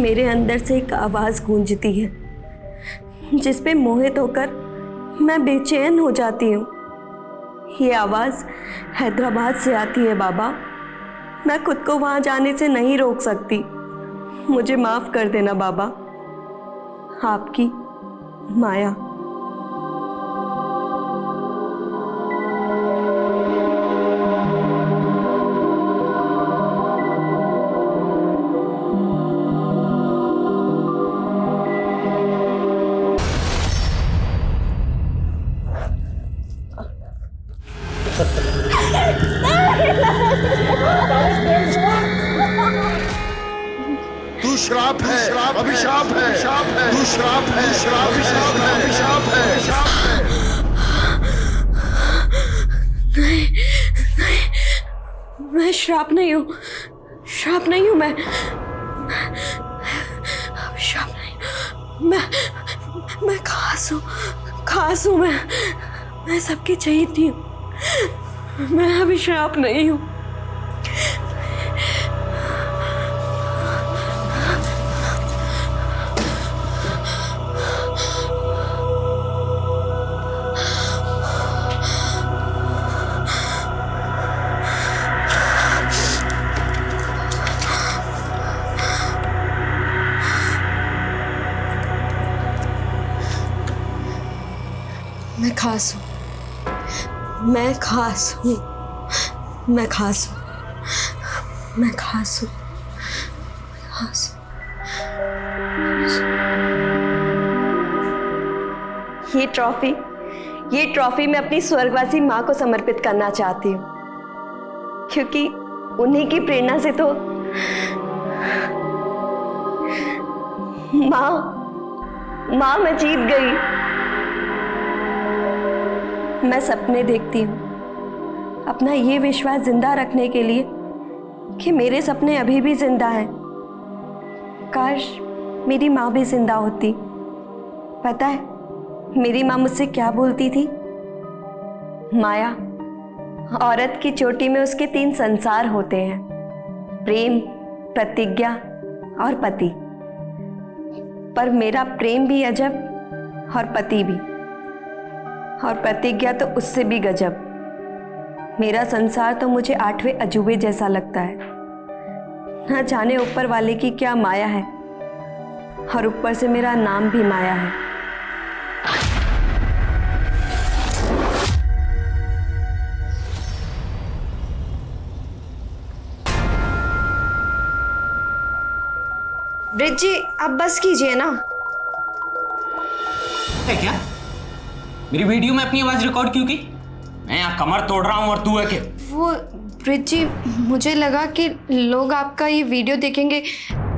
मेरे अंदर से एक आवाज़ गूंजती है जिस पे मोहित होकर मैं बेचैन हो जाती हूँ। ये आवाज़ हैदराबाद से आती है बाबा। मैं खुद को वहाँ जाने से नहीं रोक सकती। मुझे माफ़ कर देना बाबा। आपकी माया। तू श्राप है, अभिशाप है, तू श्राप है, अभिशाप है, अभिशाप है, श्राप है। नहीं, मैं श्राप नहीं हूँ, श्राप नहीं हूँ मैं श्राप नहीं। मैं खास हूँ मैं सबकी चहेती हूँ। मैं अभी श्राप नहीं हूँ। मैं खास हूँ, मैं खास हूँ, मैं खास हूँ, मैं खास हूँ, खास हूँ। ये ट्रॉफी मैं अपनी स्वर्गवासी माँ को समर्पित करना चाहती हूँ, क्योंकि उन्हीं की प्रेरणा से तो माँ मैं जीत गई। मैं सपने देखती हूँ अपना ये विश्वास जिंदा रखने के लिए कि मेरे सपने अभी भी जिंदा हैं। काश मेरी माँ भी जिंदा होती। पता है मेरी माँ मुझसे क्या बोलती थी? माया, औरत की चोटी में उसके 3 संसार होते हैं, प्रेम, प्रतिज्ञा और पति। पर मेरा प्रेम भी अजब और पति भी, और प्रतिज्ञा तो उससे भी गजब। मेरा संसार तो मुझे 8वें अजूबे जैसा लगता है। न जाने ऊपर वाले की क्या माया है, और ऊपर से मेरा नाम भी माया है। ब्रिज जी, आप बस कीजिए ना। है क्या? मेरी वीडियो में अपनी आवाज रिकॉर्ड क्यों की? मैं यहाँ कमर तोड़ रहा हूँ और तू है क्या? वो ब्रिज जी, मुझे लगा कि लोग आपका ये वीडियो देखेंगे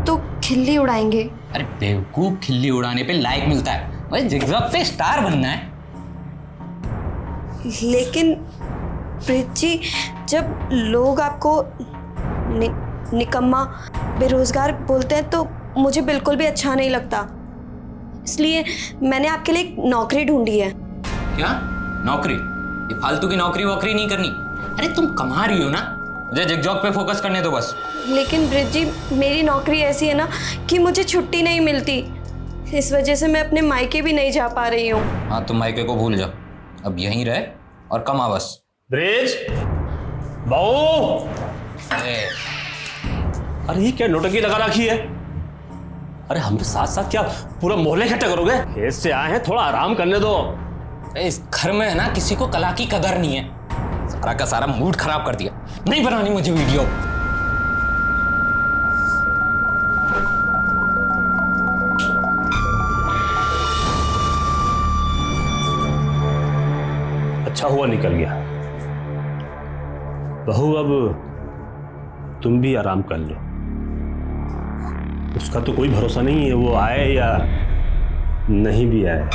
तो खिल्ली उड़ाएंगे। अरे बेवकूफ, खिल्ली उड़ाने पे लाइक मिलता है, मुझे जिगजैग पे स्टार बनना है। लेकिन ब्रिज जी, जब लोग आपको निकम्मा, बेरोजगार बोलते हैं तो मुझे बिल्कुल भी अच्छा नहीं लगता। इसलिए मैंने आपके लिए एक नौकरी ढूंढी है। क्या नौकरी? ये फालतू की नौकरी वोकरी नहीं करनी। अरे तुम कमा रही हो ना, मुझे जिगजैग पे फोकस करने दो बस। लेकिन ब्रिज जी, मेरी नौकरी ऐसी है ना कि मुझे छुट्टी नहीं मिलती। इस वजह से मैं अपने मायके भी नहीं जा पा रही हूँ। हाँ, तुम मायके को भूल जाओ, अब यहीं रहे और कमा बस। ब्रिज बहू, अरे ये क्या नोटंकी लगा रखी है? अरे हमरे साथ साथ क्या पूरा मोहल्ले इकट्ठा करोगे? खेत से आए हैं, थोड़ा आराम करने दो। इस घर में है ना किसी को कला की कदर नहीं है। सारा का सारा मूड खराब कर दिया। नहीं बनानी मुझे वीडियो। अच्छा हुआ निकल गया। बहू अब तुम भी आराम कर लो। उसका तो कोई भरोसा नहीं है, वो आए या नहीं भी आए।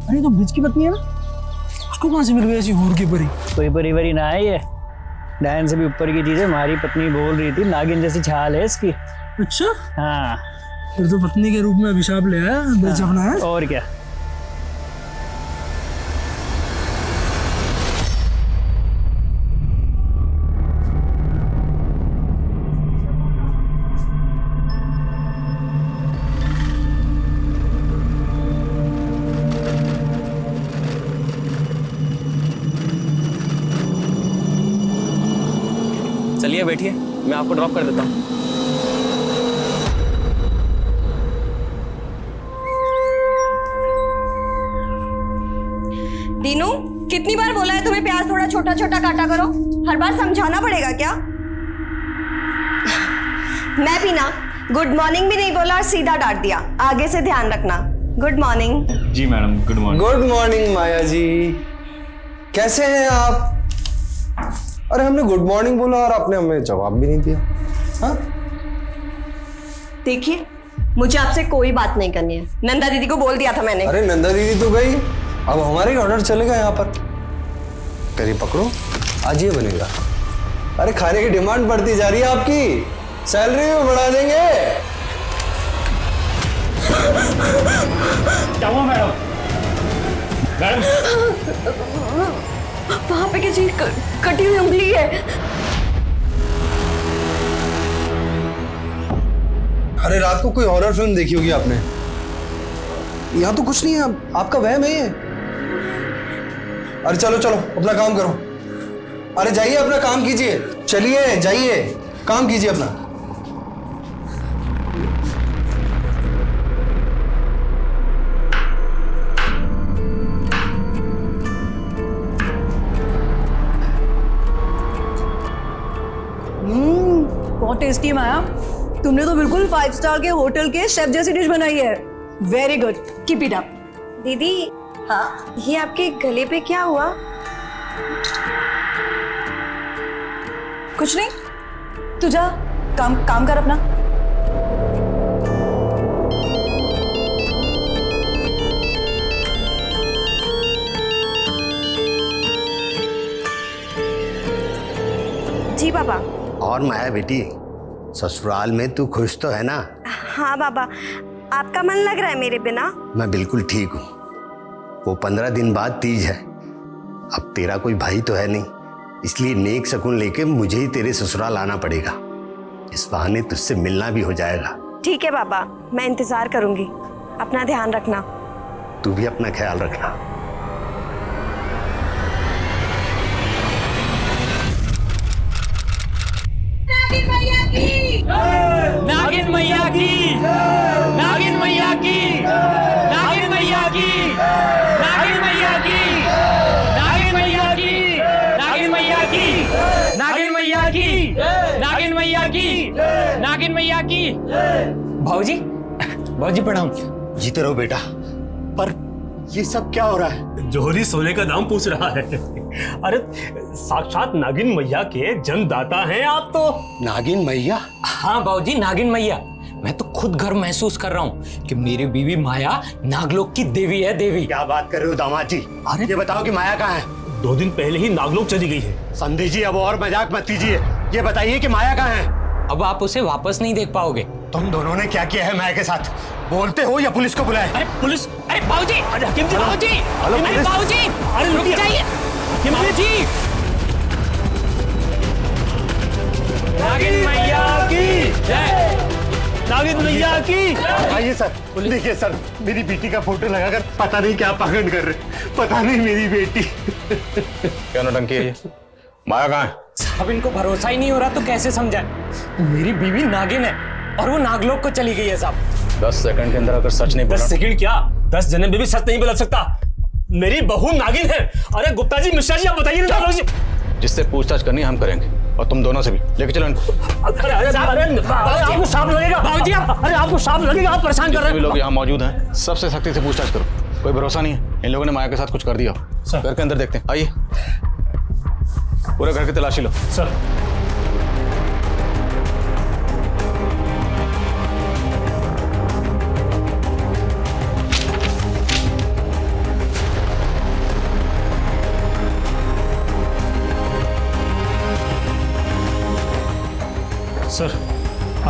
अरे तो ब्रिज की पत्नी है ना, उसको कहाँ से मिल गई ऐसी हूर की परी? कोई परी वरी ना है ये, डायन से भी ऊपर की चीज है। हमारी पत्नी बोल रही थी नागिन जैसी छाल है इसकी। अच्छा, हाँ फिर तो पत्नी के रूप में अभिशाप ले आया ब्रिज अपना है। और क्या। चलिए बैठिए, मैं आपको ड्रॉप कर देता हूँ। दीनू, कितनी बार बोला है तुम्हें प्याज थोड़ा छोटा छोटा काटा करो? हर बार समझाना पड़ेगा क्या? मैं भी ना गुड मॉर्निंग भी नहीं बोला और सीधा डांट दिया। आगे से ध्यान रखना। Good morning. जी madam, good morning. Good morning Maya ji, कैसे हैं आप? अरे हमने गुड मॉर्निंग बोला और आपने हमें जवाब भी नहीं दिया। हाँ? देखिए, मुझे आपसे कोई बात नहीं करनी है। नंदा दीदी को बोल दिया था मैंने। अरे नंदा दीदी तो गई, अब हमारे ही ऑर्डर चलेगा यहाँ पर। करी पकड़ो, आज ये बनेगा। अरे खाने की डिमांड बढ़ती जा रही है आपकी, सैलरी भी बढ़ा देंगे। क्या हुआ मैडम? मैडम वहां पे किसी कटी हुई उंगली है। अरे रात को कोई हॉरर फिल्म देखी होगी आपने। यहाँ तो कुछ नहीं है, आपका वहम है ये। अरे चलो चलो अपना काम करो। अरे जाइए अपना काम कीजिए, चलिए जाइए काम कीजिए अपना। बहुत टेस्टी है माया, तुमने तो बिल्कुल 5 स्टार के होटल के शेफ जैसी डिश बनाई है। Very good, keep it up. दीदी, हाँ, ये आपके गले पे क्या हुआ? कुछ नहीं, तू जा काम कर अपना। जी पापा। और माया बेटी, ससुराल में तू खुश तो है ना? हाँ बाबा, आपका मन लग रहा है मेरे बिना? मैं बिल्कुल ठीक हूँ। वो 15 दिन बाद तीज है। अब तेरा कोई भाई तो है नहीं, इसलिए नेक शगुन लेके मुझे ही तेरे ससुराल आना पड़ेगा। इस बहाने तुझसे मिलना भी हो जाएगा। ठीक है बाबा, मैं इंतजार करूंगी। अपना ध्यान रखना। तू भी अपना ख्याल रखना। नागिन मैया की, नागिन मैया की, नागिन मैया की, नागिन मैया की, नागिन मैया की, नागिन मैया की, नागिन मैया की, नागिन मैया की, नागिन मैया की। भाऊजी, भाऊजी प्रणाम। जीते रहो बेटा। पर ये सब क्या हो रहा है? जोहरी सोने का दाम पूछ रहा है। अरे साक्षात नागिन मैया के जन्मदाता हैं आप तो। नागिन मैया? हाँ बाबूजी, नागिन मैया। मैं तो खुद गर्व महसूस कर रहा हूँ कि मेरी बीवी माया नागलोक की देवी है। देवी। क्या बात कर रहे हो दामाद जी? अरे ये बताओ कि माया कहाँ है? 2 दिन पहले ही नागलोक चली गई है। संधि जी अब और मजाक मत कीजिए, ये बताइए कि माया कहाँ है? अब आप उसे वापस नहीं देख पाओगे। तुम दोनों ने क्या किया है माया के साथ? बोलते हो या पुलिस को बुलाए? अरे पुलिस! अरे बाबूजी! अरे हकीम जी, बाबूजी! हेलो, अरे पुलिस! बाबूजी! अरे रुक रुकिए। जाइए! बाबूजी! नागिन मैया की जय! नागिन मैया की। आइए सर, देखिए सर, मेरी बेटी का फोटो लगाकर पता नहीं क्या पाखंड कर रहे। पता नहीं मेरी बेटी। क्या नौटंकी है ये? माया कहाँ है? अब इनको भरोसा ही नहीं हो रहा तो कैसे समझाए? मेरी बीवी नागिन है और वो नागलोक को चली गई है साहब। 10 सेकंड के अंदर अगर सच नहीं 10 बोला। सेकंड क्या, 10 जन्म में भी सच नहीं बदल सकता। मेरी बहू नागिन है। अरे गुप्ता जी, मिश्रा जी, आप बताइए ना। जी जिससे पूछताछ करनी है हम करेंगे, और तुम दोनों से भी। लेके चलो इनको। अरे आपको सांप लगेगा बाबूजी। अरे आपको सांप लगेगा, आप परेशान कर रहे सभी लोग यहाँ मौजूद हैं, सबसे सख्ती से पूछताछ करो। कोई भरोसा नहीं है, इन लोगों ने माया के साथ कुछ कर दिया। घर के अंदर देखते हैं, आइए। पूरे घर की तलाशी लो। सर।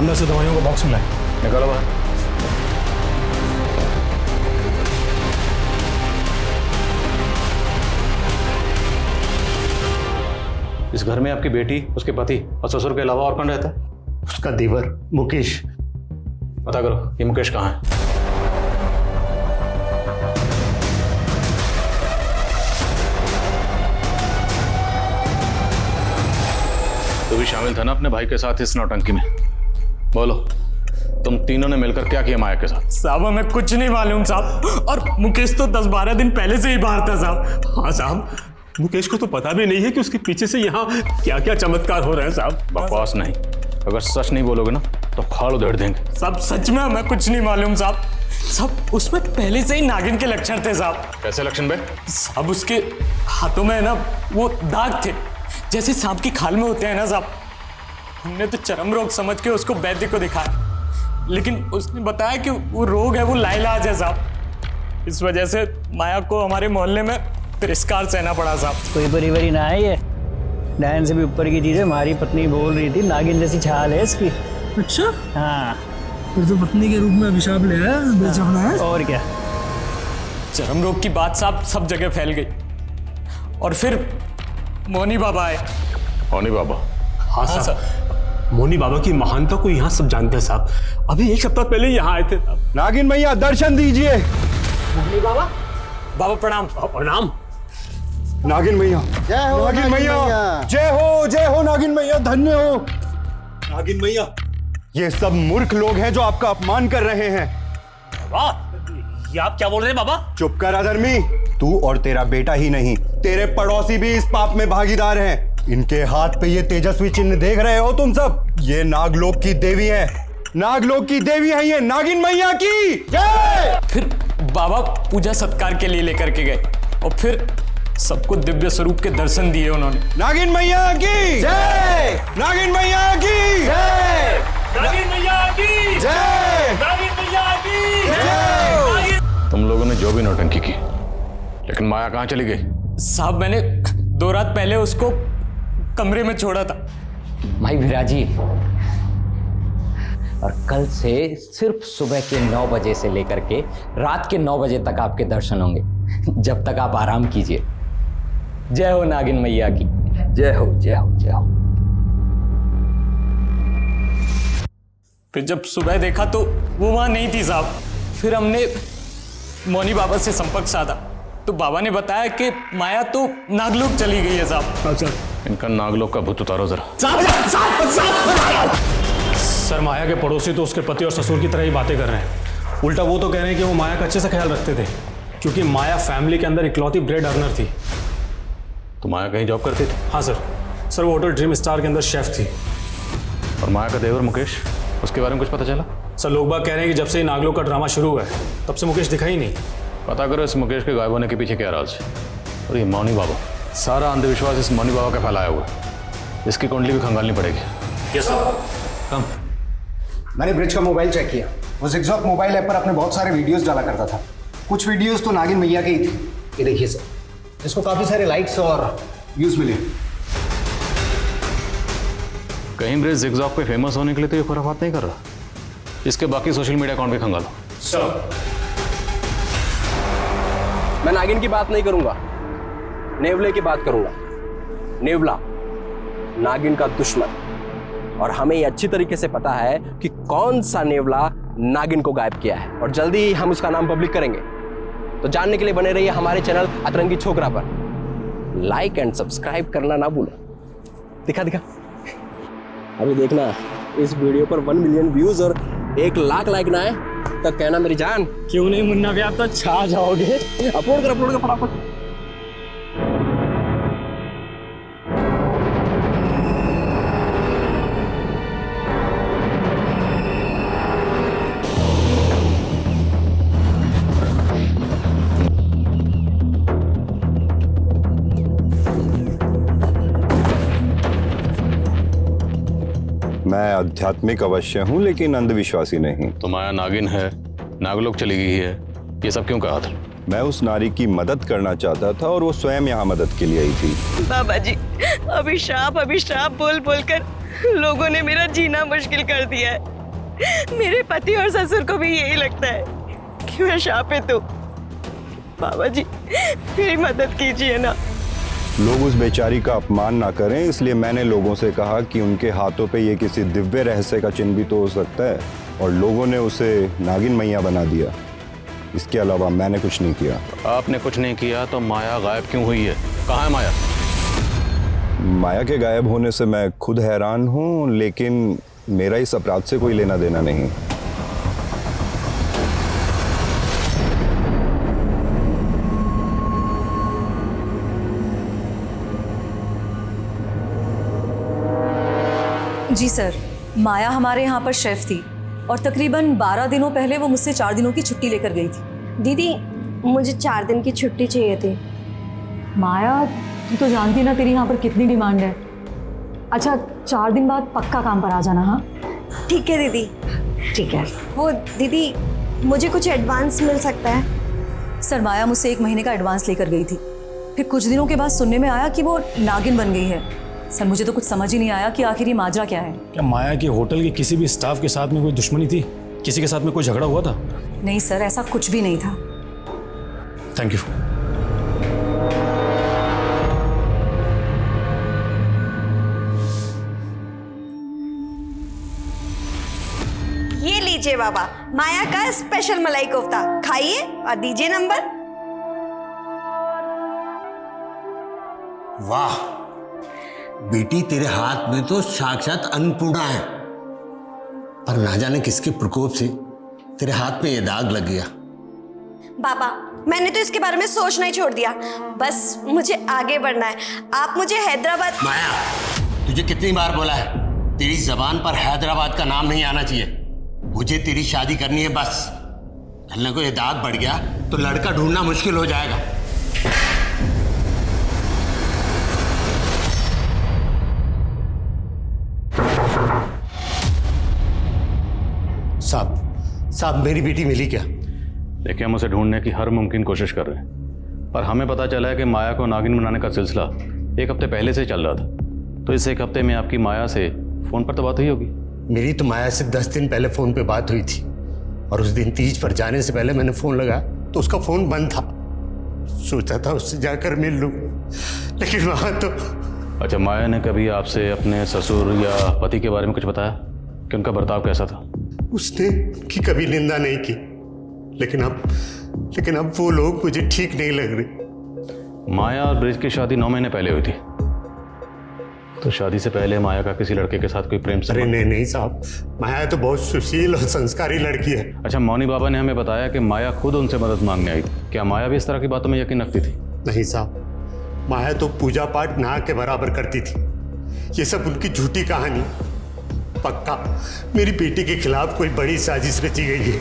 अंदर से दवाइयों का बॉक्स मिला है। निकालो बाहर। इस घर में आपकी बेटी, उसके पति और ससुर के अलावा और कौन रहता है? उसका देवर मुकेश। पता करो ये मुकेश कहाँ है। तू भी शामिल था ना अपने भाई के साथ इस नौटंकी में? बोलो, तुम तीनों ने मिलकर क्या किया माया के साथ? साहब हमें कुछ नहीं मालूम साहब, और मुकेश तो 10-12 दिन पहले से ही बाहर था साहब। हाँ साहब, मुकेश को तो पता भी नहीं है कि उसके पीछे से यहाँ क्या क्या चमत्कार हो रहे हैं साहब। बकवास नहीं, अगर सच नहीं बोलोगे ना तो खाड़ उधेड़ देंगे। साहब सच में हमें कुछ नहीं मालूम साहब। साहब उसमें पहले से ही नागिन के लक्षण थे साहब। कैसे लक्षण बे? साहब उसके हाथों में ना वो दाग थे, जैसे सांप की खाल में होते हैं ना साहब। हमने तो चर्म रोग समझ के उसको वैद्य को दिखाया, लेकिन उसने बताया कि वो रोग है, वो लाइलाज है साहब। इस वजह से माया को हमारे मोहल्ले में तिरस्कार सहना पड़ा साहब। कोई परिवारी ना है ये, डायन से भी ऊपर की चीज है। हमारी पत्नी बोल रही थी नागिन जैसी छाल है इसकी। अच्छा, हाँ फिर तो पत्नी के रूप में अभिशाप ले आया बेचारा है। और क्या। चर्म रोग की बात साहब सब जगह फैल गई, और फिर मोनी बाबा आए। मोनी बाबा? हाँ साहब, मोनी बाबा की महानता को यहाँ सब जानते हैं साहब। अभी 1 सप्ताह पहले यहाँ आए थे। नागिन मैया दर्शन दीजिए। बाबा प्रणाम। प्रणाम। नागिन मैया, जय हो नागिन मैया, जय हो नागिन मैया, धन्य हो नागिन मैया। ये सब मूर्ख लोग हैं जो आपका अपमान कर रहे हैं। बाबा, ये आप क्या बोल रहे हैं बाबा? चुप कर अधर्मी। तू और तेरा बेटा ही नहीं, तेरे पड़ोसी भी इस पाप में भागीदार हैं। इनके हाथ पे ये तेजस्वी चिन्ह देख रहे हो तुम सब, ये नागलोक की देवी है। नागलोक की देवी है ये, नागिन मैया की जय। फिर बाबा पूजा सत्कार के लिए लेकर के गए, और फिर सबको दिव्य स्वरूप के दर्शन दिए उन्होंने। नागिन मैया की जय, नागिन मैया की जय, नागिन मैया की जय, नागिन मैया की जय। तुम लोगों ने जो भी नौटंकी की, लेकिन माया कहाँ चली गई? साहब मैंने 2 रात पहले उसको कमरे में छोड़ा था। भाई विराजी, और कल से सिर्फ सुबह के 9 बजे से लेकर के रात के 9 बजे तक आपके दर्शन होंगे, जब तक आप आराम कीजिए। जय हो नागिन मैया की, जय हो जय हो जय हो। फिर जब सुबह देखा तो वो वहां नहीं थी साहब। फिर हमने मोनी बाबा से संपर्क साधा, तो बाबा ने बताया कि माया तो नागलोक चली गई है साहब। अच्छा इनका नागलोक का भूत उतारो जरा। सर माया के पड़ोसी तो उसके पति और ससुर की तरह ही बातें कर रहे हैं। उल्टा वो तो कह रहे हैं कि वो माया का अच्छे से ख्याल रखते थे, क्योंकि माया फैमिली के अंदर इकलौती ब्रेड अर्नर थी। तो माया कहीं जॉब करती थी? हाँ सर वो होटल ड्रीम स्टार के अंदर शेफ थी। और माया का देवर मुकेश, उसके बारे में कुछ पता चला? सर लोग बाग कह रहे हैं कि जब से नागलोक का ड्रामा शुरू हुआ है तब से मुकेश दिखा ही नहीं। पता करो इस मुकेश के गायब होने के पीछे क्या राज है। और ये मौनी बाबा, सारा अंधविश्वास इस मौनी बाबा का फैलाया हुआ है। इसकी कुंडली भी खंगालनी पड़ेगी। Yes sir. कम मैंने ब्रिज का मोबाइल चेक किया, वो जिग्जॉग मोबाइल ऐप पर अपने बहुत सारे वीडियोस डाला करता था। कुछ वीडियोस तो नागिन मैया के ही थे। ये देखिए सर, इसको काफी सारे लाइक्स और व्यूज मिले। कहीं ब्रिज जिग्जॉग पे फेमस होने के लिए तो ये खुराफात नहीं कर रहा। इसके बाकी सोशल मीडिया अकाउंट भी खंगालो। सर मैं नागिन की बात नहीं करूंगा, नेवले की बात करूंगा। नेवला नागिन का दुश्मन, और हमें ये अच्छी तरीके से पता है कि कौन सा नेवला नागिन को गायब किया है, और जल्दी ही हम उसका नाम पब्लिक करेंगे। तो जानने के लिए बने रहिए हमारे चैनल अतरंगी छोकरा पर। लाइक एंड सब्सक्राइब करना ना भूलो। दिखा अभी देखना, इस वीडियो पर 1 मिलियन व्यूज और 1 लाख लाइक ना आए तब कहना मेरी जान। क्यों नहीं मुन्ना भी, आप तो छा जाओगे। अपलोड कर फटाफट। मैं आध्यात्मिक अवश्य हूँ लेकिन अंधविश्वासी नहीं। तो माया नागिन है, नागलोक चली गई है, ये सब क्यों कहा था? मैं उस नारी की मदद करना चाहता था और वो स्वयं यहाँ मदद के लिए आई थी। बाबा जी, अभिशाप अभिशाप बोल बोल कर लोगों ने मेरा जीना मुश्किल कर दिया है। मेरे पति और ससुर को भी यही लगता है कि मैं शापित हूँ। बाबा जी मेरी मदद कीजिए ना। लोग उस बेचारी का अपमान ना करें, इसलिए मैंने लोगों से कहा कि उनके हाथों पे ये किसी दिव्य रहस्य का चिन्ह भी तो हो सकता है, और लोगों ने उसे नागिन मैया बना दिया। इसके अलावा मैंने कुछ नहीं किया। आपने कुछ नहीं किया तो माया गायब क्यों हुई है? कहाँ है माया? माया के गायब होने से मैं खुद हैरान हूँ, लेकिन मेरा इस अपराध से कोई लेना देना नहीं। जी सर, माया हमारे यहाँ पर शेफ थी और तकरीबन 12 दिनों पहले वो मुझसे 4 दिनों की छुट्टी लेकर गई थी। दीदी मुझे 4 दिन की छुट्टी चाहिए थी। माया, तू तो जानती ना तेरी यहाँ पर कितनी डिमांड है। अच्छा, 4 दिन बाद पक्का काम पर आ जाना। हाँ ठीक है दीदी। ठीक है। वो दीदी मुझे कुछ एडवांस मिल सकता है? सर, माया मुझसे 1 महीने का एडवांस लेकर गई थी, फिर कुछ दिनों के बाद सुनने में आया कि वो नागिन बन गई है। सर, मुझे तो कुछ समझ ही नहीं आया कि आखिर ये माजरा क्या है। क्या माया के होटल के किसी भी स्टाफ के साथ में कोई दुश्मनी थी? किसी के साथ में कोई झगड़ा हुआ था? नहीं सर, ऐसा कुछ भी नहीं था। Thank you. ये लीजिए बाबा, माया का स्पेशल मलाई कोफ्ता, खाइए और दीजिए नंबर। वाह बेटी, तेरे हाथ में तो साक्षात अन्नपूर्णा है, पर ना जाने किसके प्रकोप से तेरे हाथ में ये दाग लग गया। बाबा मैंने तो इसके बारे में सोचना ही छोड़ दिया, बस मुझे आगे बढ़ना है। आप मुझे हैदराबाद। माया, तुझे कितनी बार बोला है, तेरी जबान पर हैदराबाद का नाम नहीं आना चाहिए। मुझे तेरी शादी करनी है बस। कल को ये दाग बढ़ गया तो लड़का ढूंढना मुश्किल हो जाएगा। साहब मेरी बेटी मिली क्या? देखिए, हम उसे ढूंढने की हर मुमकिन कोशिश कर रहे हैं, पर हमें पता चला है कि माया को नागिन बनाने का सिलसिला 1 हफ्ते पहले से चल रहा था। तो इस 1 हफ्ते में आपकी माया से फोन पर तो बात हुई होगी? मेरी तो माया से 10 दिन पहले फोन पे बात हुई थी, और उस दिन तीज पर जाने से पहले मैंने फोन लगाया तो उसका फोन बंद था। सोचा था उससे जाकर मिल लूं, लेकिन वहां तो। अच्छा, माया ने कभी आपसे अपने ससुर या पति के बारे में कुछ बताया कि उनका बर्ताव कैसा था? उसने उनकी कभी निंदा नहीं की, लेकिन अब वो लोग मुझे ठीक नहीं लग रहे। माया और ब्रिज की शादी 9 महीने पहले हुई थी, तो शादी से पहले माया का किसी लड़के के साथ कोई प्रेम संबंध? अरे नहीं साहब, माया तो बहुत सुशील और संस्कारी लड़की है। अच्छा, मौनी बाबा ने हमें बताया कि माया खुद उनसे मदद मांगने आई। क्या माया भी इस तरह की बातों में यकीन रखती थी? नहीं साहब, माया तो पूजा पाठ ना के बराबर करती थी। ये सब उनकी झूठी कहानी। पक्का मेरी बेटी के खिलाफ कोई बड़ी साजिश रची गई है।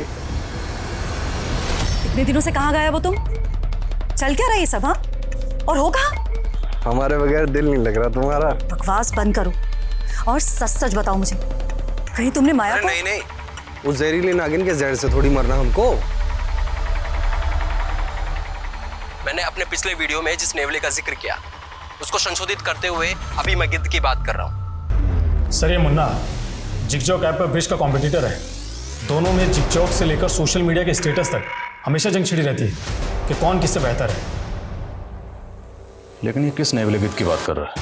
इतने दिनों से कहाँ गया वो तुम? चल क्या रहा ये सब? हाँ, और हो कहाँ? हमारे बगैर दिल नहीं लग रहा तुम्हारा। बकवास बंद करो और सच सच बताओ मुझे, कहीं तुमने माया को? नहीं, उस जहरीली नागिन के जहर से थोड़ी मरना हमको। मैंने अपने पिछले वीडियो में जिस नेवले का जिक्र किया उसको संशोधित करते हुए अभी मैं गिद्ध की बात कर रहा हूँ। सर, ये मुन्ना जिगजॉग ऐप पर ब्रिज का कॉम्पिटिटर है। दोनों में जिगजॉग से लेकर सोशल मीडिया के स्टेटस तक हमेशा जंग छिड़ी रहती है कि कौन किससे बेहतर है। लेकिन ये किस नेवले गिद्ध की बात कर रहा है?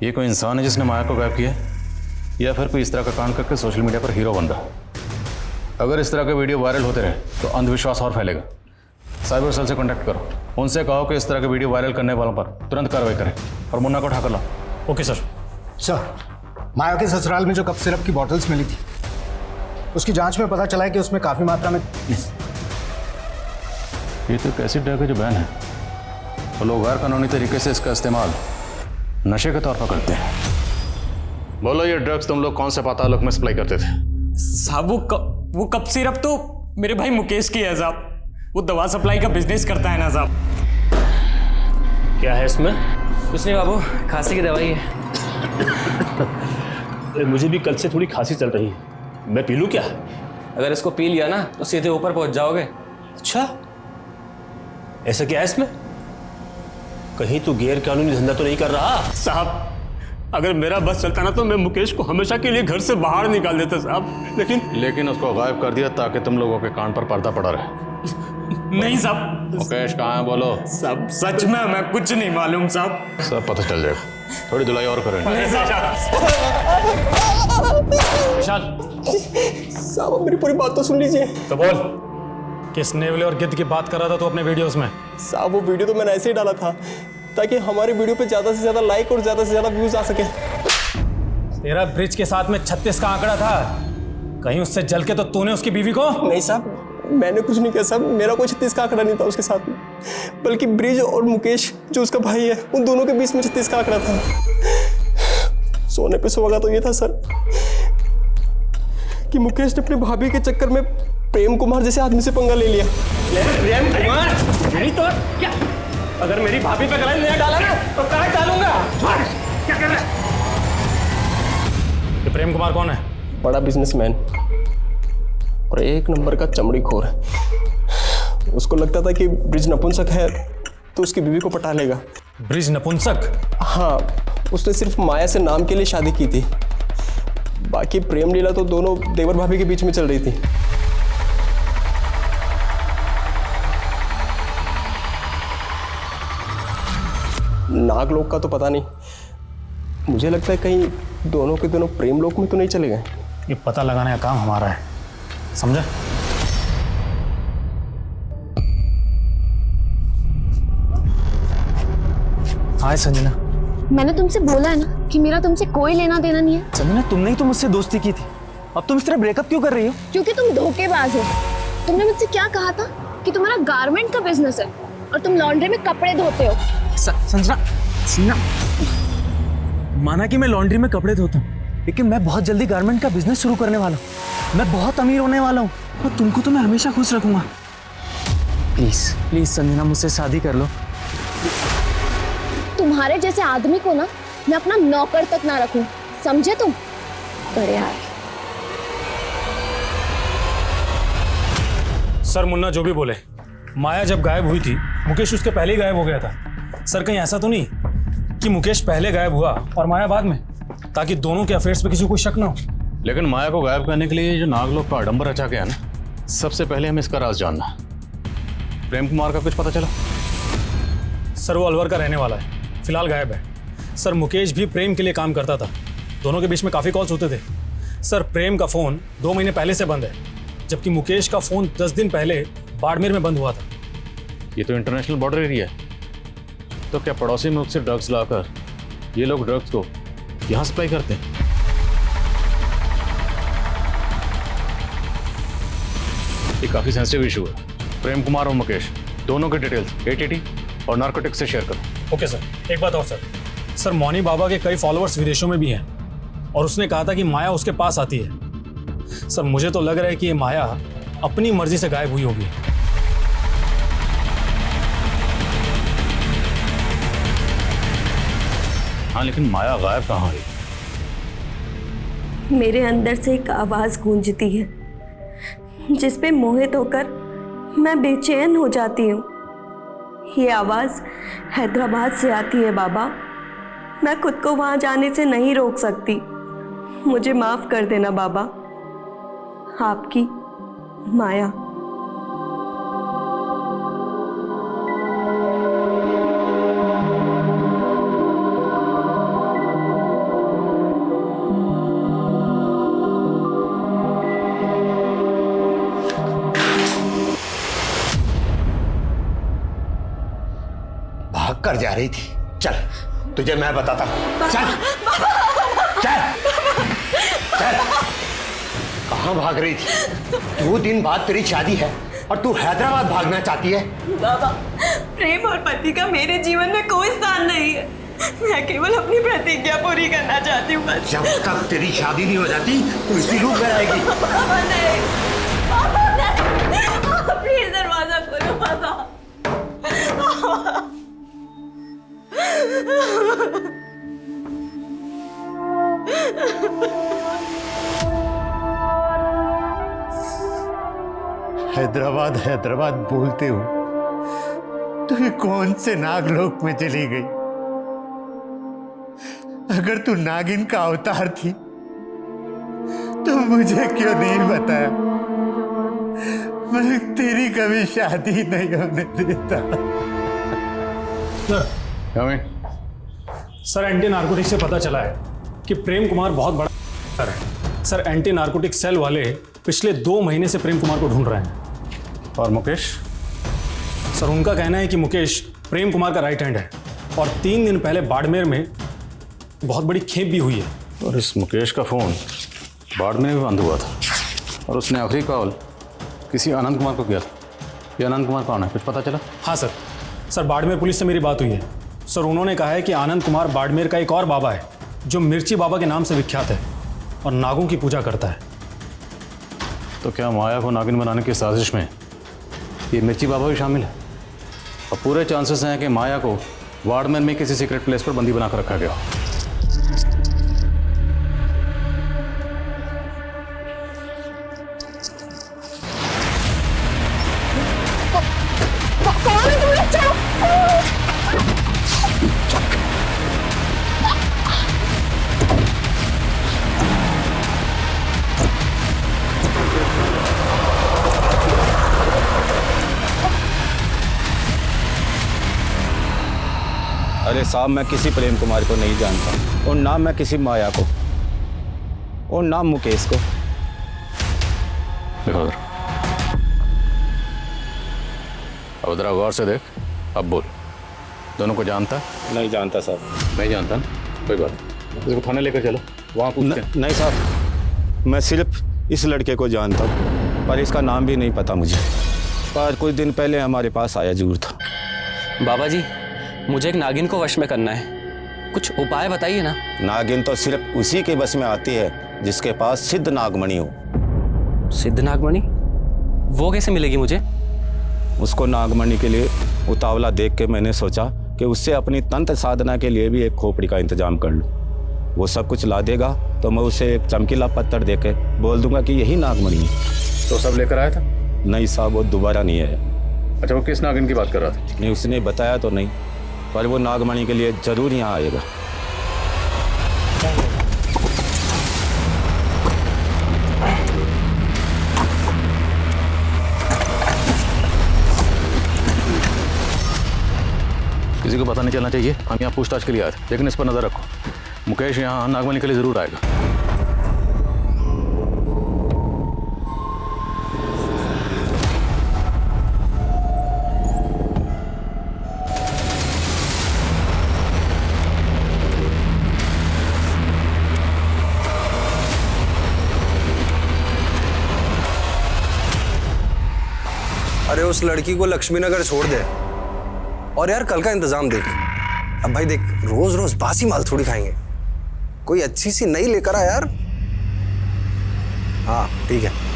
ये कोई इंसान है जिसने माया को गायब किया, या फिर कोई इस तरह का कांड करके सोशल मीडिया पर हीरो बन रहा? अगर इस तरह के वीडियो वायरल होते रहे तो अंधविश्वास और फैलेगा। साइबर सेल से कॉन्टैक्ट करो, उनसे कहो कि इस तरह के वीडियो वायरल करने वालों पर तुरंत कार्रवाई करें और मुन्ना को उठा कर लाओ। Okay sir. सर, माया के ससुराल में जो कफ सिरप की बॉटल्स मिली थी, उसकी जांच में पता चला है कि उसमें काफी मात्रा में। ये तो एक एसिड ड्रग है जो बैन है, और लोग गैर कानूनी तरीके से इसका इस्तेमाल नशे के तौर पर करते हैं। बोलो, ये ड्रग्स तुम लोग कौन से पातालोक में सप्लाई करते थे? साहब, वो कप सिरप तो मेरे भाई मुकेश की है साहब। वो दवा सप्लाई का बिजनेस करता है ना साहब। क्या है इसमें? कुछ नहीं बाबू, खांसी की दवाई है। मुझे भी कल से थोड़ी खांसी चल रही है, मैं पी लूं क्या? अगर इसको पी लिया ना तो सीधे ऊपर पहुंच जाओगे। अच्छा, ऐसा क्या है इसमें? कहीं तू गैर कानूनी धंधा तो नहीं कर रहा? साहब, अगर मेरा बस चलता ना तो मैं मुकेश को हमेशा के लिए घर से बाहर निकाल देता साहब, लेकिन उसको गायब कर दिया ताकि तुम लोगों के कान पर पर्दा पड़ा रहे। नहीं साहब। मुकेश कहाँ है बोलो। सब सच में हमें कुछ नहीं मालूम साहब। सब पता चल जाएगा, थोड़ी धुलाई और करेंगे। विशाल साहब मेरी पूरी बात तो सुन लीजिए। तो बोल, किस नेवले और गिद्ध की बात कर रहा था तू अपने वीडियोस में? साहब वो वीडियो तो मैंने ऐसे ही डाला था ताकि हमारे वीडियो पे ज्यादा से ज्यादा लाइक और ज्यादा से ज्यादा व्यूज आ सके। तेरा ब्रिज के साथ में 36 का आंकड़ा था, कहीं उससे जल के तो तूने उसकी बीवी को? नहीं साहब, मैंने कुछ नहीं किया साहब, मेरा कोई 36 का आंकड़ा नहीं था उसके साथ में, बल्कि ब्रिज और मुकेश जो उसका भाई है उन दोनों के बीच में 36 का आंकड़ा था। सोने पे सुहागा तो ये था सर कि मुकेश ने अपनी भाभी के चक्कर में प्रेम कुमार जैसे आदमी से पंगा ले लिया। प्रेम कुमार? नहीं तो क्या, अगर मेरी भाभी पे गलत नहीं डाला ना तो कहाँ डालूंगा? क्या कर रहा है? ये प्रेम कुमार कौन है? बड़ा बिजनेसमैन और एक नंबर का चमड़ी खोर है। उसको लगता था कि ब्रिज नपुंसक है तो उसकी बीवी को पटा लेगा। ब्रिज नपुंसक? हाँ, उसने सिर्फ माया से नाम के लिए शादी की थी, बाकी प्रेम लीला तो दोनों देवर भाभी के बीच में चल रही थी। नागलोक का तो पता नहीं, मुझे लगता है कहीं दोनों के दोनों प्रेम लोक में तो नहीं चले गए। ये पता लगाने का काम हमारा है, समझा? हाय संजना। मैंने तुमसे बोला है ना कि मेरा तुमसे कोई लेना देना नहीं है। संजना, तुमने ही तो मुझसे दोस्ती की थी, अब तुम इस तरह ब्रेकअप क्यों कर रही हो? क्योंकि तुम धोखेबाज हो। तुमने मुझसे क्या कहा था कि तुम्हारा गारमेंट का बिजनेस है और तुम लॉन्ड्री में कपड़े धोते हो। संजना, माना कि मैं लॉन्ड्री में कपड़े धोता हूँ, लेकिन मैं बहुत जल्दी गारमेंट का बिजनेस शुरू करने वाला हूँ। मैं बहुत अमीर होने वाला हूँ और तुमको तो मैं हमेशा खुश रखूंगा। प्लीज प्लीज संजना, मुझसे शादी कर लो। तुम्हारे जैसे आदमी को ना मैं अपना नौकर तक ना रखूं, समझे तुम? बड़े यार। सर मुन्ना जो भी बोले, माया जब गायब हुई थी मुकेश उसके पहले ही गायब हो गया था। सर कहीं ऐसा तो नहीं कि मुकेश पहले गायब हुआ और माया बाद में, ताकि दोनों के अफेयर्स पे किसी को शक ना हो? लेकिन माया को गायब करने के लिए जो नागलोक का आडंबर रचा गया ना, सबसे पहले हमें इसका राज जानना। प्रेम कुमार का कुछ पता चला? सर वो अलवर का रहने वाला है, फिलहाल गायब है। सर मुकेश भी प्रेम के लिए काम करता था, दोनों के बीच में काफ़ी कॉल्स होते थे। सर प्रेम का फ़ोन 2 महीने पहले से बंद है, जबकि मुकेश का फ़ोन 10 दिन पहले बाड़मेर में बंद हुआ था। ये तो इंटरनेशनल बॉर्डर एरिया है, तो क्या पड़ोसी मुल्क से ड्रग्स लाकर ये लोग ड्रग्स को यहाँ सप्लाई करते हैं? ये काफ़ी सेंसिटिव इशू है। प्रेम कुमार और मुकेश दोनों के डिटेल्स ATT और नार्कोटिक्स से शेयर करो। Okay sir. एक बात और सर मौनी बाबा के कई फॉलोअर्स विदेशों में भी हैं और उसने कहा था कि माया उसके पास आती है। सर मुझे तो लग रहा है कि ये माया अपनी मर्जी से गायब हुई होगी। हाँ, लेकिन माया गायब कहाँ हुई? मेरे अंदर से एक आवाज़ गूंजती है जिस पे मोहित होकर मैं बेचैन हो जाती हूँ। ये आवाज़ हैदराबाद से आती है बाबा। मैं खुद को वहाँ जाने से नहीं रोक सकती। मुझे माफ़ कर देना बाबा। आपकी माया। कर जा रही थी, चल तुझे मैं बताता हूँ। चल चल चल। कहाँ भाग रही थी? 2 दिन बाद तेरी शादी है और तू हैदराबाद भागना चाहती है? बाबा, प्रेम और पति का मेरे जीवन में कोई स्थान नहीं है। मैं केवल अपनी प्रतिज्ञा पूरी करना चाहती हूँ बस। जब तक तेरी शादी नहीं हो जाती तो इसी रूप में रहेगी। बाबा नहीं, बाबा नहीं, प्लीज दरवाजा खोलो बाबा। हैदराबाद हैदराबाद बोलते हो तो ये कौन से नागलोक में चली गई? अगर तू नागिन का अवतार थी तो मुझे क्यों नहीं बताया? मैं तेरी कभी शादी नहीं होने देता। सर एंटी नार्कोटिक से पता चला है कि प्रेम कुमार बहुत बड़ा है। सर एंटी नार्कोटिक सेल वाले पिछले 2 महीने से प्रेम कुमार को ढूंढ रहे हैं। और मुकेश? सर उनका कहना है कि मुकेश प्रेम कुमार का राइट हैंड है और 3 दिन पहले बाड़मेर में बहुत बड़ी खेप भी हुई है। और इस मुकेश का फ़ोन बाड़मेर में बंद हुआ था और उसने आखिरी कॉल किसी आनंद कुमार को किया था। ये आनंद कुमार कौन है, कुछ पता चला? हाँ सर, सर बाड़मेर पुलिस से मेरी बात हुई है। सर उन्होंने कहा है कि आनंद कुमार बाड़मेर का एक और बाबा है जो मिर्ची बाबा के नाम से विख्यात है और नागों की पूजा करता है। तो क्या माया को नागिन बनाने की साजिश में ये मिर्ची बाबा भी शामिल है? और पूरे चांसेस हैं कि माया को बाड़मेर में किसी सीक्रेट प्लेस पर बंदी बनाकर रखा गया। अरे साहब, मैं किसी प्रेम कुमार को नहीं जानता और ना मैं किसी माया को और ना मुकेश को। देखो उधर, अब उधर गौर से देख, अब बोल। दोनों को जानता? नहीं जानता साहब। नहीं जानता ना, कोई बात नहीं। इसको थाने लेकर चलो, वहाँ पूछते हैं। नहीं साहब, मैं सिर्फ इस लड़के को जानता हूँ पर इसका नाम भी नहीं पता मुझे। पर कुछ दिन पहले हमारे पास आया जरूर था। बाबा जी, मुझे एक नागिन को वश में करना है, कुछ उपाय बताइए ना। नागिन तो सिर्फ उसी के बस में आती है जिसके पास सिद्ध नागमणि हो। सिद्ध नागमणि? वो कैसे मिलेगी मुझे? उसको नागमणि के लिए उतावला देख के मैंने सोचा कि उससे अपनी तंत्र साधना के लिए भी एक खोपड़ी का इंतजाम कर लूँ। वो सब कुछ ला देगा तो मैं उसे एक चमकीला पत्थर दे के बोल दूंगा कि यही नागमणि है। तो सब लेकर आया था? नहीं साहब, वो दोबारा नहीं आया। अच्छा, वो किस नागिन की बात कर रहा था? नहीं, उसने बताया तो नहीं, पर वो नागमणि के लिए जरूर यहाँ आएगा। किसी को पता नहीं चलना चाहिए। हम यहाँ पूछताछ के लिए आए थे, लेकिन इस पर नजर रखो। मुकेश यहाँ नागमणि के लिए जरूर आएगा। अरे उस लड़की को लक्ष्मी नगर छोड़ दे और यार कल का इंतजाम देख। अब भाई देख, रोज रोज बासी माल थोड़ी खाएंगे, कोई अच्छी सी नई लेकर आ यार। हाँ ठीक है।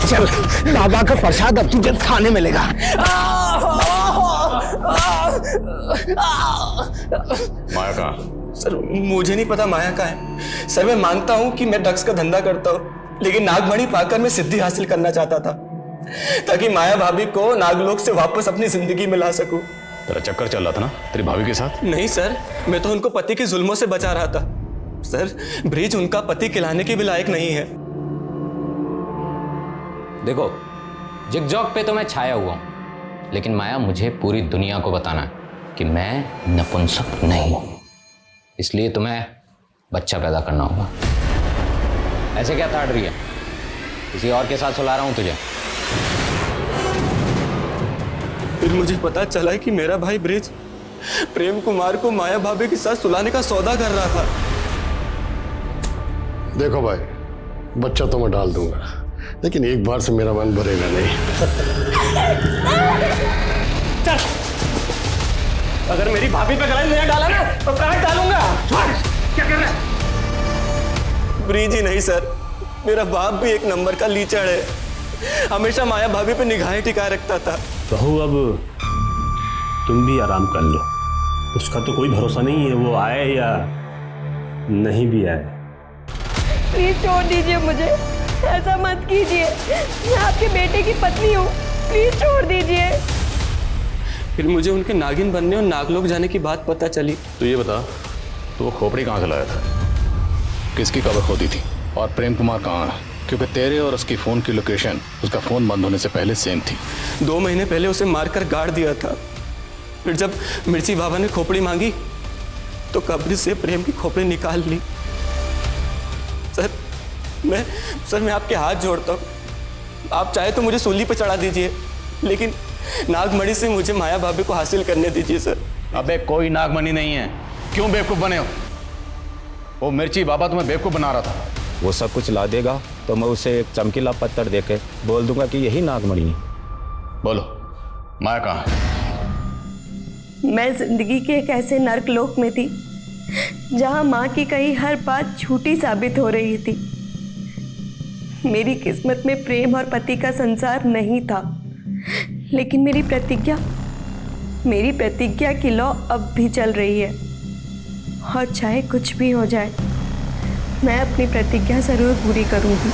चल, बाबा का प्रसाद अब तुझे खाने मिलेगा। माया कहाँ? सर मुझे नहीं पता माया का है। सर मैं मानता हूँ कि मैं ड्रग्स का धंधा करता हूँ, लेकिन नागमणि पाकर मैं सिद्धि हासिल करना चाहता था ताकि माया भाभी को नागलोक से वापस अपनी जिंदगी में ला सकूं। तेरा चक्कर चल रहा था ना तेरी भाभी के साथ? नहीं सर, मैं तो उनको पति के जुल्मों से बचा रहा था। सर ब्रिज उनका पति खिलाने के भी लायक नहीं है। देखो, जिगजॉग पे तो मैं छाया हुआ हूं, लेकिन माया मुझे पूरी दुनिया को बताना है कि मैं नपुंसक नहीं हूं। इसलिए तुम्हें बच्चा पैदा करना होगा। ऐसे क्या ताड़ रही है? किसी और के साथ सुला रहा हूं तुझे। फिर मुझे पता चला कि मेरा भाई ब्रिज प्रेम कुमार को माया भाभी के साथ सुलाने का सौदा कर रहा था। देखो भाई, बच्चा तो मैं डाल दूंगा, लेकिन एक बार से मेरा मन भरेगा नहीं। चल, अगर मेरी भाभी पे गला नहीं डाला ना तो प्राण डालूंगा। क्या कर रहा है? ब्रिज ही नहीं सर, मेरा बाप भी एक नंबर का लीचड़ है, हमेशा माया भाभी पे निगाहें टिकाए रखता था। बहू अब तुम भी आराम कर लो, उसका तो कोई भरोसा नहीं है, वो आए या नहीं भी आए। प्लीज छोड़ दीजिए मुझे, ऐसा मत कीजिए, मैं आपके बेटे की पत्नी हूँ, प्लीज छोड़ दीजिए। फिर मुझे उनके नागिन बनने और नागलोक जाने की बात पता चली। तो ये बता, तो वो खोपड़ी कहाँ से लाया था, किसकी कबर खोदी थी, और प्रेम कुमार कहाँ है? क्योंकि तेरे और उसकी फ़ोन की लोकेशन उसका फ़ोन बंद होने से पहले सेम थी। 2 महीने पहले उसे मारकर गाड़ दिया था। फिर जब मिर्ची बाबा ने खोपड़ी मांगी तो कब्र से प्रेम की खोपड़ी निकाल ली। सर मैं आपके हाथ जोड़ता हूँ, आप चाहे तो मुझे सूली पर चढ़ा दीजिए, लेकिन नागमणि से मुझे माया भाभी को हासिल करने दीजिए सर। अबे कोई नागमणि नहीं है, क्यों बेवकूफ़ बने हो? वो मिर्ची बाबा तुम्हें बेवकूफ़ बना रहा था। वो सब कुछ ला देगा तो मैं उसे एक चमकीला पत्थर देके बोल दूंगा कि यही नागमणि है। बोलो, माया कहाँ है? मैं जिंदगी के एक ऐसे नर्क लोक में थी जहां माँ की कही हर बात झूठी साबित हो रही थी। मेरी किस्मत में प्रेम और पति का संसार नहीं था, लेकिन मेरी प्रतिज्ञा की लौ अब भी चल रही है, और चाहे कुछ भी हो जाए मैं अपनी प्रतिज्ञा जरूर पूरी करूंगी।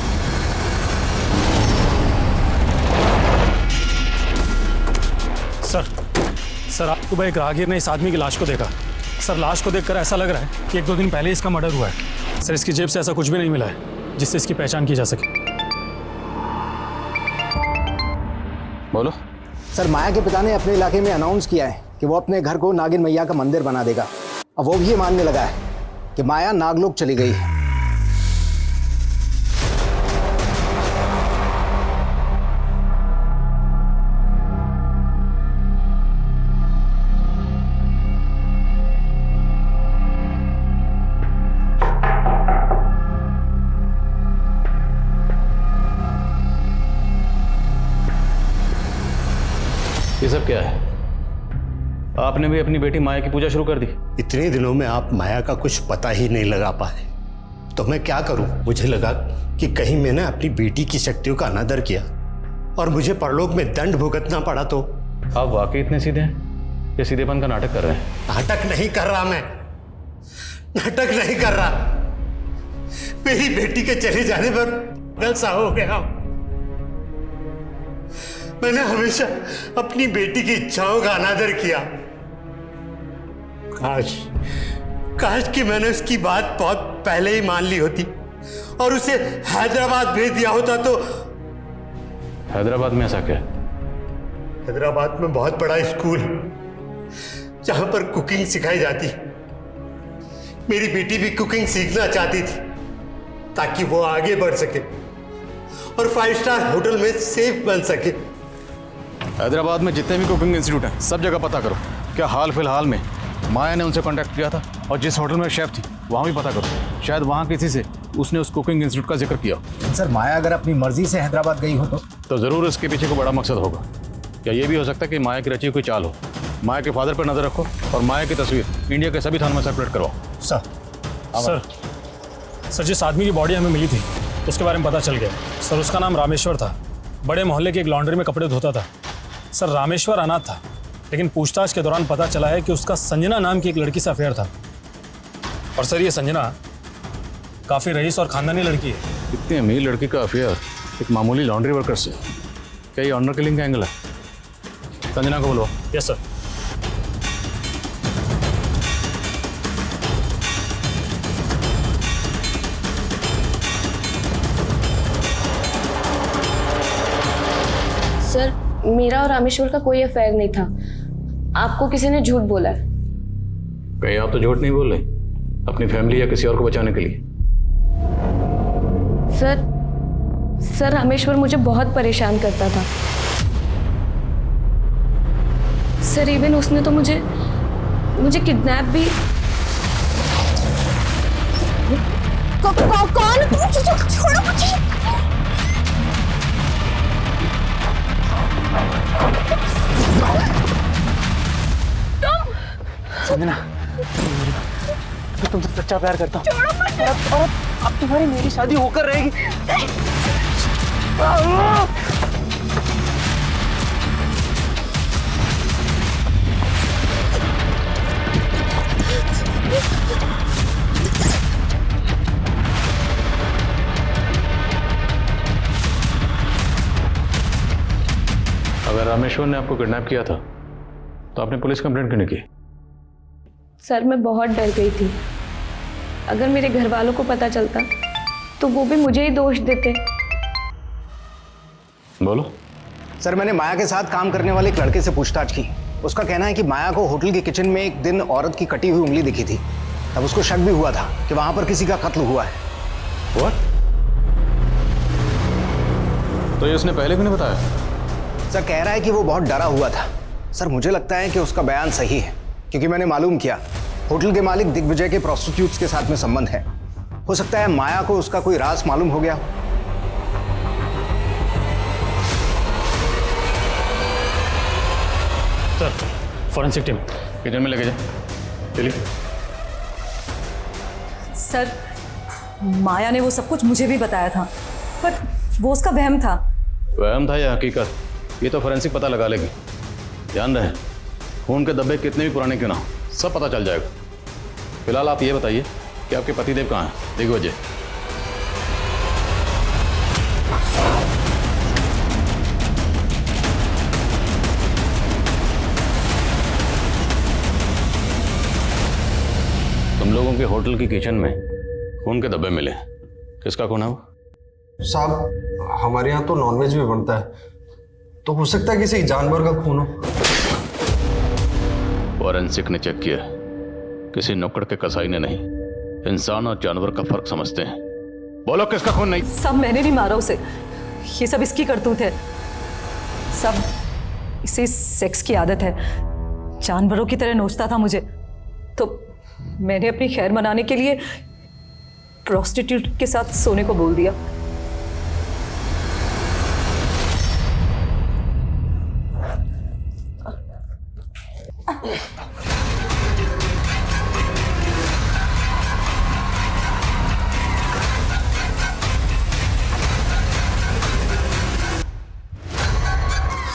सर आप सुबह एक राहगीर ने इस आदमी की लाश को देखा। सर लाश को देखकर ऐसा लग रहा है कि 1-2 दिन पहले इसका मर्डर हुआ है। सर इसकी जेब से ऐसा कुछ भी नहीं मिला है जिससे इसकी पहचान की जा सके। बोलो। सर माया के पिता ने अपने इलाके में अनाउंस किया है कि वो अपने घर को नागिन मैया का मंदिर बना देगा। अब वो भी ये मानने लगा है कि माया नागलोक चली गई है। ये सब क्या है? आपने भी अपनी बेटी माया की पूजा शुरू कर दी? इतने दिनों में आप माया का कुछ पता ही नहीं लगा पाए, तो मैं क्या करूं? मुझे लगा कि कहीं मैंने अपनी बेटी की शक्तियों का अनादर किया और मुझे परलोक में दंड भुगतना पड़ा तो। आप वाकई इतने सीधे हैं? ये सीधेपन का नाटक कर रहे हैं? नाटक नहीं कर रहा मैं, नाटक नहीं कर रहा। मेरी बेटी के चले जाने पर पागल सा हो गया। मैंने हमेशा अपनी बेटी की इच्छाओं का अनादर किया। काश कि मैंने उसकी बात बहुत पहले ही मान ली होती और उसे हैदराबाद भेज दिया होता तो। हैदराबाद में ऐसा क्या? हैदराबाद में बहुत बड़ा स्कूल जहां पर कुकिंग सिखाई जाती। मेरी बेटी भी कुकिंग सीखना चाहती थी ताकि वो आगे बढ़ सके और 5 स्टार होटल में सेफ बन सके। हैदराबाद में जितने भी कुकिंग इंस्टीट्यूट हैं सब जगह पता करो। क्या हाल फिलहाल में माया ने उनसे कांटेक्ट किया था? और जिस होटल में शेफ थी वहाँ भी पता करो, शायद वहाँ किसी से उसने उस कुकिंग इंस्टीट्यूट का जिक्र किया। सर माया अगर अपनी मर्जी से हैदराबाद गई हो तो ज़रूर इसके पीछे को बड़ा मकसद होगा। क्या ये भी हो सकता है कि माया की रची कोई चाल हो? माया के फादर पर नजर रखो और माया की तस्वीर इंडिया के सभी थानों में सर्कुलेट करवाओ। सर जिस आदमी की बॉडी हमें मिली थी उसके बारे में पता चल गया। सर उसका नाम रामेश्वर था, बड़े मोहल्ले की एक लॉन्ड्री में कपड़े धोता था। सर रामेश्वर अनाथ था, लेकिन पूछताछ के दौरान पता चला है कि उसका संजना नाम की एक लड़की से अफेयर था। और सर ये संजना काफ़ी रईस और खानदानी लड़की है। इतनी अमीर लड़की का अफेयर एक मामूली लॉन्ड्री वर्कर से? क्या ये ऑनर किलिंग का एंगल है? संजना को बोलो। Yes sir. सर मेरा और रामेश्वर का कोई अफेयर नहीं था, आपको किसी ने झूठ बोला है। कहीं आप तो झूठ नहीं बोल रहे अपनी फैमिली या किसी और को बचाने के लिए? सर रामेश्वर मुझे बहुत परेशान करता था। सर इवन उसने तो मुझे किडनैप भी कौन? छोड़ो मुझे। संजना, मैं तुमसे सच्चा प्यार करता हूँ और अब तुम्हारी मेरी शादी होकर रहेगी। अगर रामेश्वर ने आपको किडनैप किया था तो आपने पुलिस कंप्लेंट क्यों नहीं की? सर मैं बहुत डर गई थी। अगर मेरे घर वालों को पता चलता तो वो भी मुझे ही दोष देते। बोलो। सर मैंने माया के साथ काम करने वाले एक लड़के से पूछताछ की। उसका कहना है कि माया को होटल के किचन में एक दिन औरत की कटी हुई उंगली दिखी थी। तब उसको शक भी हुआ था कि वहां पर किसी का कत्ल हुआ है। What? तो ये उसने पहले क्यों नहीं बताया? सर कह रहा है कि वो बहुत डरा हुआ था। सर मुझे लगता है कि उसका बयान सही है, क्योंकि मैंने मालूम किया होटल के मालिक दिग्विजय के प्रोस्टिट्यूट्स के साथ में संबंध है। हो सकता है माया को उसका कोई राज मालूम हो गया हो। सर फॉरेंसिक टीम किचन में लेके जा। चलिए। सर माया ने वो सब कुछ मुझे भी बताया था, पर वो उसका वहम था। वहम था या हकीकत, ये तो फोरेंसिक पता लगा लेगी। ध्यान रहे, खून के धब्बे कितने भी पुराने क्यों ना हो, सब पता चल जाएगा। फिलहाल आप ये बताइए कि आपके पतिदेव कहाँ हैं? दिग्विजय। तुम लोगों के होटल की किचन में खून के धब्बे मिले, किसका खून है वो? साहब हमारे यहाँ तो नॉनवेज भी बनता है, तो हो सकता है किसी जानवर का खून हो। फॉरेंसिक ने चेक किया, किसी नुक्कड़ के कसाई ने नहीं। इंसान और जानवर का फर्क समझते हैं। बोलो किसका खून? नहीं सब मैंने नहीं मारा उसे, ये सब इसकी करतूत है। सब इसे सेक्स की आदत है, जानवरों की तरह नोचता था मुझे, तो मैंने अपनी खैर मनाने के लिए प्रोस्टिट्यूट के साथ सोने को बोल दिया।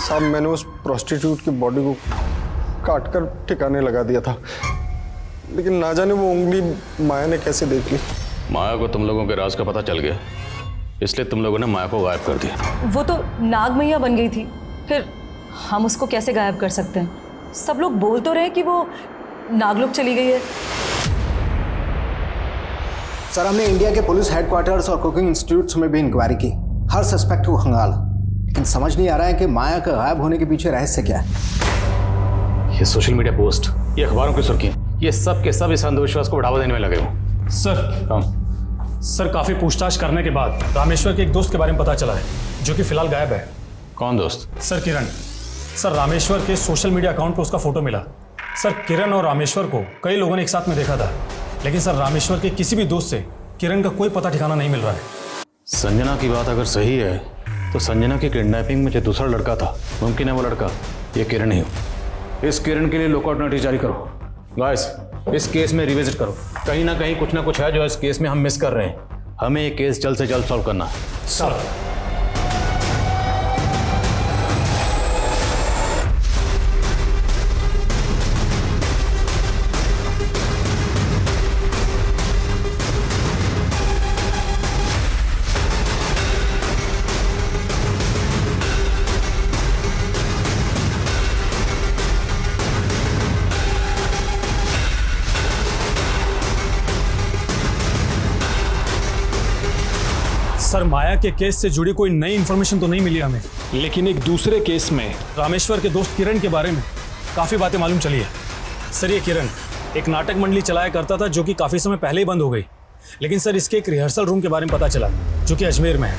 साहब मैंने उस प्रोस्टिट्यूट की बॉडी को काटकर ठिकाने लगा दिया था, लेकिन ना जाने वो उंगली माया ने कैसे देख ली। माया को तुम लोगों के राज का पता चल गया, इसलिए तुम लोगों ने माया को गायब कर दिया। वो तो नाग मैया बन गई थी, फिर हम उसको कैसे गायब कर सकते हैं? सब लोग बोल तो रहे कि वो नागलोक चली गई है। सर हमने इंडिया के पुलिस हेडक्वार्टर्स और कुकिंग इंस्टीट्यूट्स में भी इंक्वायरी की। हर सस्पेक्ट को खंगाला, लेकिन समझ नहीं आ रहा है कि माया का गायब होने के पीछे रहस्य क्या है। ये सोशल मीडिया पोस्ट, ये अखबारों की सुर्खियां, ये सब के सब इस अंधविश्वास को बढ़ावा देने में लगे हो। सर काफी पूछताछ करने के बाद रामेश्वर के एक दोस्त के बारे में पता चला है, जो कि फिलहाल गायब है। कौन दोस्त? सर किरण। सर रामेश्वर के सोशल मीडिया अकाउंट पर उसका फोटो मिला। सर किरण और रामेश्वर को कई लोगों ने एक साथ में देखा था, लेकिन सर रामेश्वर के किसी भी दोस्त से किरण का कोई पता ठिकाना नहीं मिल रहा है। संजना की बात अगर सही है तो संजना की किडनैपिंग में जो दूसरा लड़का था, मुमकिन है वो लड़का ये किरण ही हो। इस किरण के लिए लुकआउट नोटिस जारी करो। गाइस इस केस में रिविजिट करो, कहीं ना कहीं कुछ ना कुछ है जो इस केस में हम मिस कर रहे हैं। हमें ये केस जल्द से जल्द सॉल्व करना है। सर सर माया के केस से जुड़ी कोई नई इन्फॉर्मेशन तो नहीं मिली हमें, लेकिन एक दूसरे केस में रामेश्वर के दोस्त किरण के बारे में काफ़ी बातें मालूम चली है। सर ये किरण एक नाटक मंडली चलाया करता था, जो कि काफ़ी समय पहले ही बंद हो गई, लेकिन सर इसके एक रिहर्सल रूम के बारे में पता चला, जो कि अजमेर में है।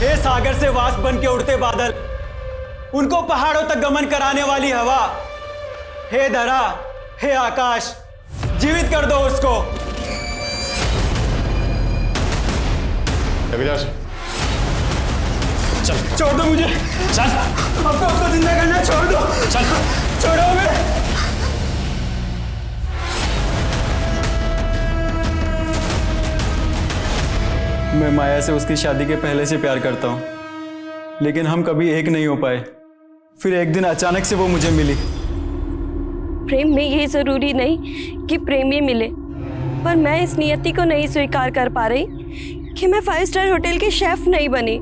हे सागर से वाष्प बन के उड़ते बादल, उनको पहाड़ों तक गमन कराने वाली हवा, हे धरा, हे आकाश, जीवित कर दो उसको। अभिलाष चल छोड़ दो मुझे, चल, आपको उसको जिंदा करना है, छोड़ दो, चल, छोड़ो हमें। मैं माया से उसकी शादी के पहले से प्यार करता हूँ, लेकिन हम कभी एक नहीं हो पाए। फिर एक दिन अचानक से वो मुझे मिली। प्रेम में ये जरूरी नहीं कि प्रेमी मिले, पर मैं इस नियति को नहीं स्वीकार कर पा रही कि मैं 5 स्टार होटल की शेफ नहीं बनी।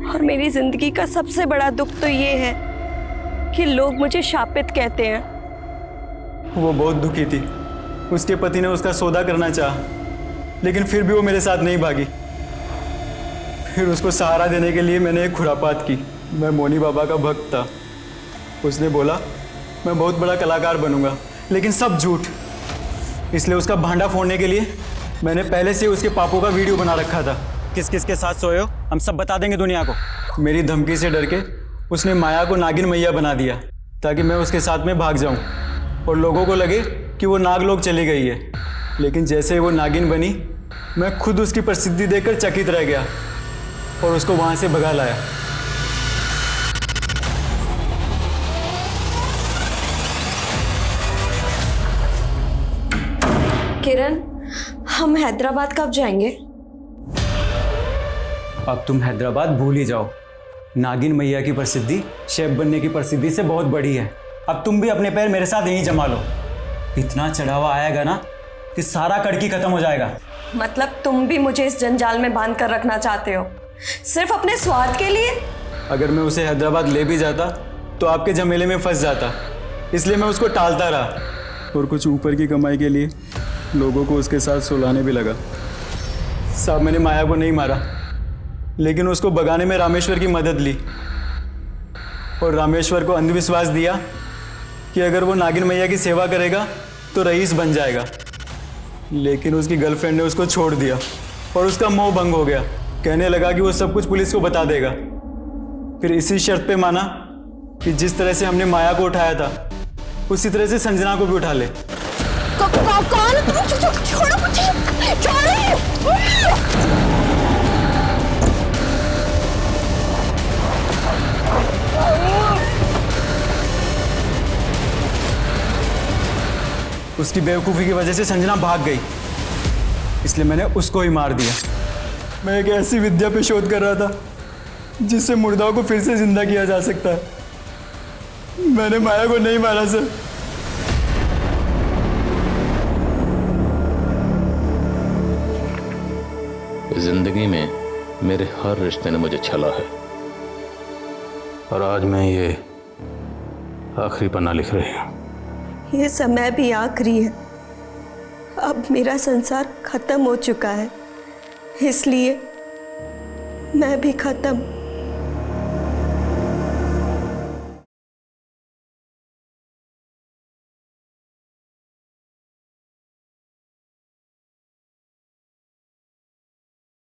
और मेरी जिंदगी का सबसे बड़ा दुख तो ये है कि लोग मुझे शापित कहते हैं। वो बहुत दुखी थी। उसके पति ने उसका सौदा करना चाहा, लेकिन फिर भी वो मेरे साथ नहीं भागी। फिर उसको सहारा देने के लिए मैंने एक खुरापात की। मैं मोनी बाबा का भक्त था। उसने बोला मैं बहुत बड़ा कलाकार बनूंगा, लेकिन सब झूठ। इसलिए उसका भांडा फोड़ने के लिए मैंने पहले से उसके पापों का वीडियो बना रखा था। किस किस के साथ सोए हो हम सब बता देंगे दुनिया को। मेरी धमकी से डर के उसने माया को नागिन मैया बना दिया, ताकि मैं उसके साथ में भाग जाऊं और लोगों को लगे कि वो नागलोक चली गई है। लेकिन जैसे ही वो नागिन बनी, मैं खुद उसकी प्रसिद्धि देखकर चकित रह गया और उसको वहां से भगा लाया। किरण, हम हैदराबाद कब जाएंगे? अब तुम हैदराबाद भूल ही जाओ। नागिन मैया की प्रसिद्धि शेफ बनने की प्रसिद्धि से बहुत बड़ी है। अब तुम भी अपने पैर मेरे साथ यहीं जमा लो। इतना चढ़ावा आएगा ना कि सारा कड़की खत्म हो जाएगा। मतलब तुम भी मुझे इस जंजाल में बांध कर रखना चाहते हो, सिर्फ अपने स्वार्थ के लिए? अगर मैं उसे हैदराबाद ले भी जाता तो आपके झमेले में फंस जाता, इसलिए मैं उसको टालता रहा। और कुछ ऊपर की कमाई के लिए लोगों को उसके साथ सुलाने भी लगा। साहब, मैंने माया को नहीं मारा, लेकिन उसको भगाने में रामेश्वर की मदद ली। और रामेश्वर को अंधविश्वास दिया कि अगर वो नागिन मैया की सेवा करेगा तो रईस बन जाएगा। लेकिन उसकी गर्लफ्रेंड ने उसको छोड़ दिया और उसका मोह भंग हो गया। कहने लगा कि वो सब कुछ पुलिस को बता देगा। फिर इसी शर्त पे माना कि जिस तरह से हमने माया को उठाया था, उसी तरह से संजना को भी उठा ले। कौन? छोड़ो मुझे, उसकी बेवकूफ़ी की वजह से संजना भाग गई, इसलिए मैंने उसको ही मार दिया। मैं एक ऐसी विद्या पे शोध कर रहा था जिससे मुर्दाओं को फिर से जिंदा किया जा सकता है। मैंने माया को नहीं मारा सर। जिंदगी में मेरे हर रिश्ते ने मुझे छला है, और आज मैं ये आखिरी पन्ना लिख रही हूँ। ये समय भी आखिरी है। अब मेरा संसार खत्म हो चुका है, इसलिए मैं भी खत्म।